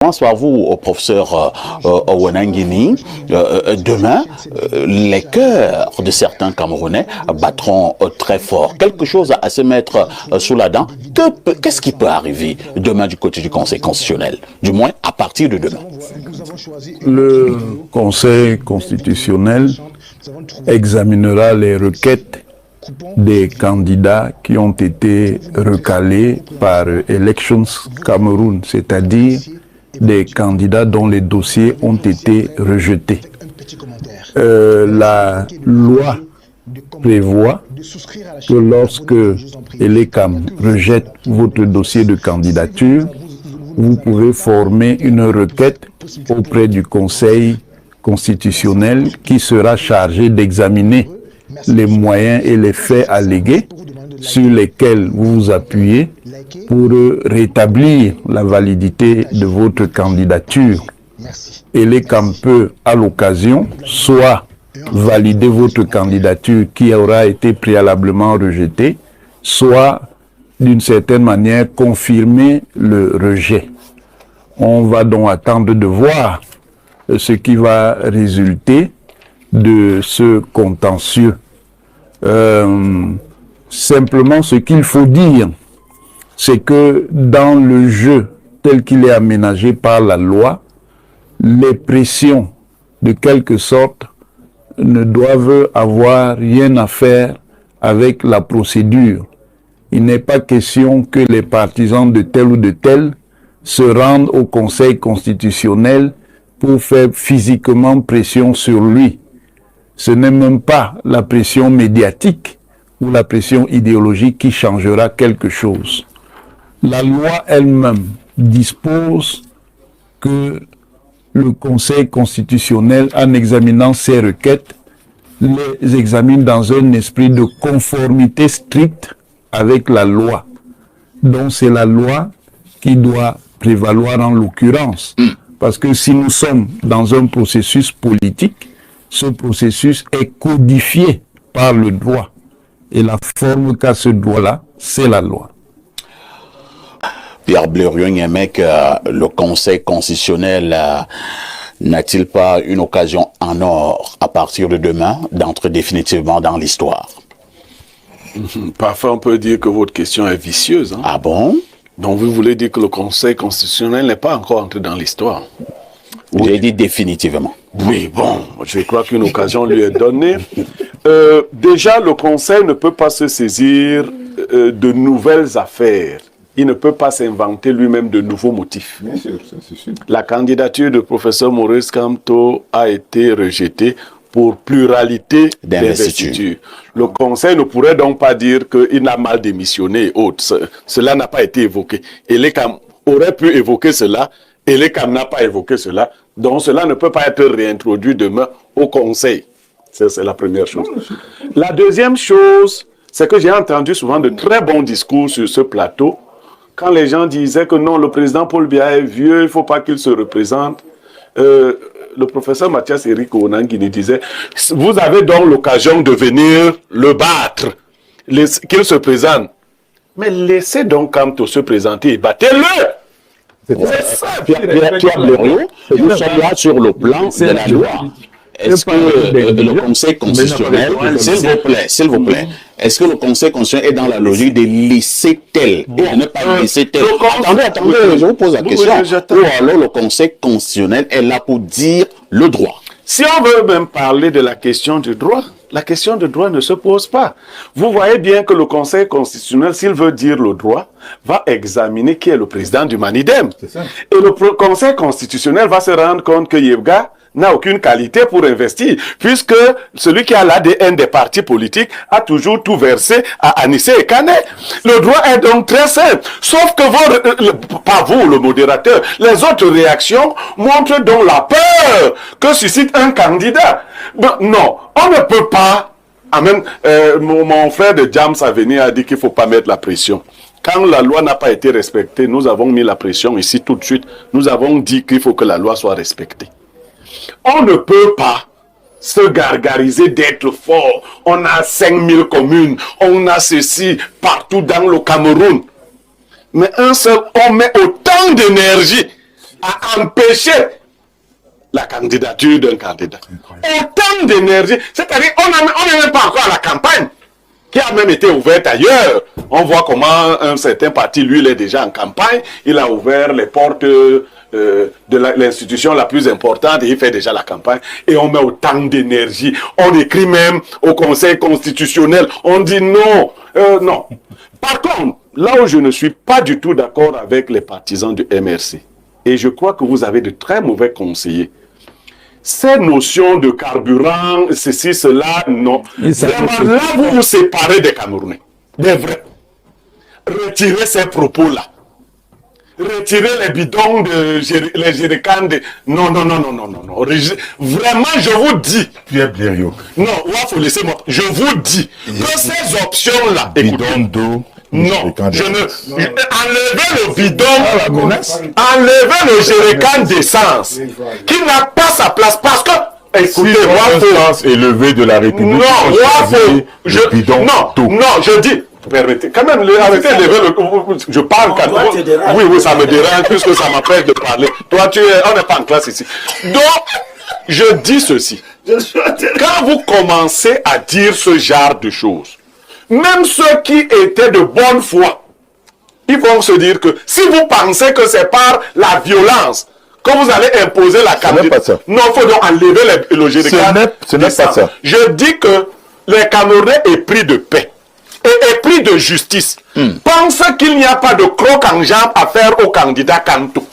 Soit vous, au professeur Ouanangini, demain, les cœurs de certains Camerounais battront très fort. Quelque chose à se mettre sous la dent. Qu'est-ce qui peut arriver demain du côté du Conseil constitutionnel? Du moins, à partir de demain. Le Conseil constitutionnel examinera les requêtes des candidats qui ont été recalés par Elections Cameroun, c'est-à-dire des candidats dont les dossiers ont été rejetés. La loi prévoit que lorsque Elecam rejette votre dossier de candidature, vous pouvez former une requête auprès du Conseil constitutionnel qui sera chargé d'examiner les moyens et les faits allégués sur lesquels vous vous appuyez pour rétablir la validité de votre candidature. Et l'ECAM peut, à l'occasion, soit valider votre candidature qui aura été préalablement rejetée, soit, d'une certaine manière, confirmer le rejet. On va donc attendre de voir ce qui va résulter de ce contentieux. Simplement, ce qu'il faut dire, c'est que dans le jeu tel qu'il est aménagé par la loi, les pressions, de quelque sorte, ne doivent avoir rien à faire avec la procédure. Il n'est pas question que les partisans de tel ou de tel se rendent au Conseil constitutionnel pour faire physiquement pression sur lui. Ce n'est même pas la pression médiatique ou la pression idéologique qui changera quelque chose. La loi elle-même dispose que le Conseil constitutionnel, en examinant ces requêtes, les examine dans un esprit de conformité stricte avec la loi. Donc c'est la loi qui doit prévaloir en l'occurrence. Parce que si nous sommes dans un processus politique, ce processus est codifié par le droit. Et la forme qu'a ce droit-là, c'est la loi. Pierre Bleriot-Nyemec, le Conseil constitutionnel n'a-t-il pas une occasion en or, à partir de demain, d'entrer définitivement dans l'histoire? Parfois, on peut dire que votre question est vicieuse. Hein? Ah bon? Donc, vous voulez dire que le Conseil constitutionnel n'est pas encore entré dans l'histoire? Vous avez dit définitivement. Oui, bon, je crois qu'une occasion lui est donnée. Déjà, le Conseil ne peut pas se saisir de nouvelles affaires. Il ne peut pas s'inventer lui-même de nouveaux motifs. Bien sûr, ça c'est sûr. La candidature du professeur Maurice Kamto a été rejetée pour pluralité d'investiture. Le Conseil ne pourrait donc pas dire qu'il n'a mal démissionné et autres. Cela n'a pas été évoqué. Et l'ECAM aurait pu évoquer cela, et l'ECAM n'a pas évoqué cela. Donc cela ne peut pas être réintroduit demain au Conseil. C'est la première chose. La deuxième chose, c'est que j'ai entendu souvent de très bons discours sur ce plateau, quand les gens disaient que non, le président Paul Biya est vieux, il ne faut pas qu'il se représente. Le professeur Mathias Eric Ouanangini disait, vous avez donc l'occasion de venir le battre, qu'il se présente. Mais laissez donc Kamto se présenter et battez-le. C'est ça, Pierre Bleriot, nous sommes là sur le plan de la loi. Est-ce que le Conseil constitutionnel, s'il vous plaît, est-ce que le Conseil constitutionnel est dans la logique de laisser tel et ne pas laisser tel? Attendez, je vous pose la question. Ou alors le Conseil constitutionnel est là pour dire le droit? Si on veut même parler de la question du droit, la question du droit ne se pose pas. Vous voyez bien que le Conseil constitutionnel, s'il veut dire le droit, va examiner qui est le président du Manidem. Et le Conseil constitutionnel va se rendre compte que Yebga n'a aucune qualité pour investir, puisque celui qui a l'ADN des partis politiques a toujours tout versé à Anissé et Kane. Le droit est donc très simple, sauf que pas vous, le modérateur, les autres réactions montrent donc la peur que suscite un candidat. Ben, non, on ne peut pas. Mon frère de James Avenir a dit qu'il ne faut pas mettre la pression. Quand la loi n'a pas été respectée, nous avons mis la pression ici tout de suite. Nous avons dit qu'il faut que la loi soit respectée. On ne peut pas se gargariser d'être fort. On a 5000 communes, on a ceci partout dans le Cameroun. Mais un seul homme met autant d'énergie à empêcher la candidature d'un candidat. Autant d'énergie, c'est-à-dire on n'est même pas encore à la campagne, qui a même été ouverte ailleurs. On voit comment un certain parti, lui, il est déjà en campagne, il a ouvert les portes de l'institution la plus importante et il fait déjà la campagne. Et on met autant d'énergie. On écrit même au Conseil constitutionnel. On dit non, non. Par contre, là où je ne suis pas du tout d'accord avec les partisans du MRC, et je crois que vous avez de très mauvais conseillers, ces notions de carburant, ceci, cela, non. Vraiment, là, vous vous séparez des Camerounais. Des vrais. Retirez ces propos-là. Retirez les bidons, les jerrycans de... Non, non, non, non, non, non, non. Vraiment, je vous dis. Pierre Blériot. Non, il faut laisser moi. Je vous dis que ces options-là... Bidon d'eau. Non, je ne... Enlevez le bidon, enlevez le jerrycan d'essence, qui n'a pas sa place, parce que... Écoutez, si moi, faut... élevé de la République... Non, moi, faut... Non, je dis... Permettez, quand même, arrêtez de lever le... Je parle quand même. Oui, oui, ça me dérange, puisque ça m'empêche de parler. Toi, on n'est pas en classe ici. Donc, je dis ceci. Quand vous commencez à dire ce genre de choses, même ceux qui étaient de bonne foi, ils vont se dire que si vous pensez que c'est par la violence que vous allez imposer la candidature, non, il faut donc enlever le jerrycan. Ce n'est pas ça. Je dis que les Camerounais épris de paix et épris de justice pensent qu'il n'y a pas de croc en jambe à faire au candidat Kantou.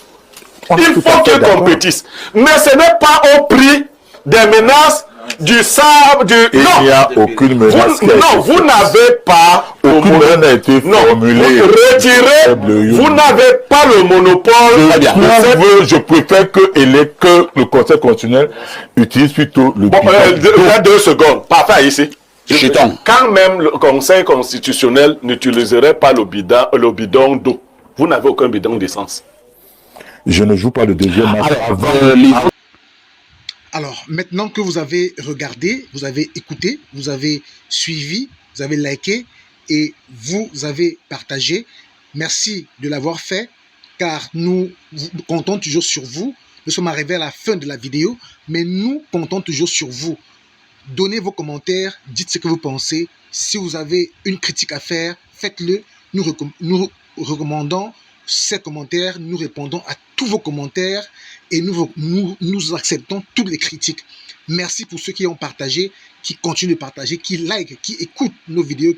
Il faut qu'il compétisse. Mais ce n'est pas au prix des menaces, du sable, du... Il n'y a aucune menace. Non, vous n'avez pas... Aucune menace n'a été formulée. Retirez, vous n'avez pas le monopole. Je préfère que le Conseil constitutionnel utilise plutôt le bidon. Bon, 2 secondes. Parfait, ici. Quand même le Conseil constitutionnel n'utiliserait pas le bidon d'eau, vous n'avez aucun bidon d'essence. Je ne joue pas le deuxième match. Alors, maintenant que vous avez regardé, vous avez écouté, vous avez suivi, vous avez liké et vous avez partagé, merci de l'avoir fait, car nous comptons toujours sur vous. Nous sommes arrivés à la fin de la vidéo, mais nous comptons toujours sur vous. Donnez vos commentaires, dites ce que vous pensez. Si vous avez une critique à faire, faites-le. Nous recommandons ces commentaires, nous répondons à tous vos commentaires et nous acceptons toutes les critiques. Merci pour ceux qui ont partagé, qui continuent de partager, qui like, qui écoutent nos vidéos,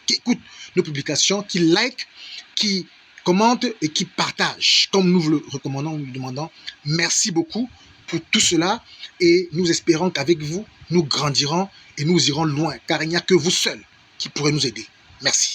qui écoutent nos publications, qui like, qui commentent et qui partagent, comme nous vous le recommandons, nous le demandons. Merci beaucoup pour tout cela et nous espérons qu'avec vous, nous grandirons et nous irons loin, car il n'y a que vous seuls qui pourrez nous aider. Merci.